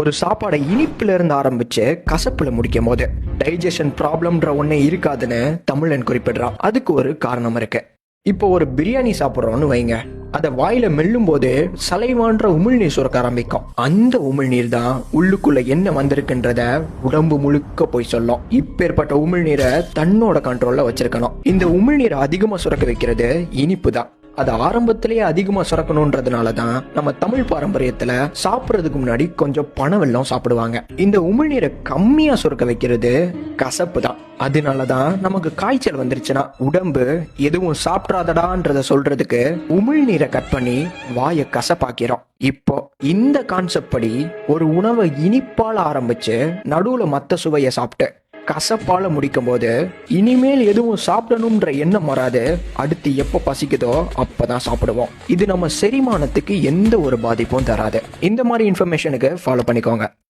ஒரு சாப்பாடை இனிப்புல இருந்து ஆரம்பிச்சு கசப்புல முடிக்கும் போது டைஜஷன் ப்ராப்ளம்ன்ற ஒண்ணே இருக்காதுன்னு தமிழன் குறிப்பிடுறான். அதுக்கு ஒரு காரணம் இருக்கு. இப்போ ஒரு பிரியாணி சாப்பிட்றோம்னு வைங்க, அதை வாயில மெல்லும் போது சலைவான்ற உமிழ்நீர் சுரக்க ஆரம்பிக்கும். அந்த உமிழ்நீர் தான் உள்ளுக்குள்ள என்ன வந்திருக்குன்றத உடம்பு முழுக்க போய் சொல்லும். இப்பேற்பட்ட உமிழ்நீரை தன்னோட கண்ட்ரோல்ல வச்சிருக்கணும். இந்த உமிழ்நீரை அதிகமா சுரக்க வைக்கிறது இனிப்பு தான். அது ஆரம்பத்திலேயே அதிகமா சுரக்கணும்ன்றதுனாலதான் நம்ம தமிழ் பாரம்பரியத்துல சாப்பிட்றதுக்கு முன்னாடி கொஞ்சம் பனவெல்லம் சாப்பிடுவாங்க. இந்த உமிழ்நீரை கம்மியா சுரக்க வைக்கிறது கசப்பு தான். அதனாலதான் நமக்கு காய்ச்சல் வந்துருச்சுன்னா உடம்பு எதுவும் சாப்பிடாதடான்றத சொல்றதுக்கு உமிழ்நீரை கட் பண்ணி வாயை கசப்பாக்கிறோம். இப்போ இந்த கான்செப்ட் படி ஒரு உணவை இனிப்பால ஆரம்பிச்சு நடுவுல மத்த சுவையை சாப்பிட்டு கசப்பால முடிக்கும் போது இனிமேல் எதுவும் சாப்பிடணும்ன்ற எண்ணம் வராது. அடுத்து எப்போ பசிக்குதோ அப்பதான் சாப்பிடுவோம். இது நம்ம செரிமானத்துக்கு எந்த ஒரு பாதிப்பும் தராது. இந்த மாதிரி இன்ஃபர்மேஷனுக்கு ஃபாலோ பண்ணிக்கோங்க.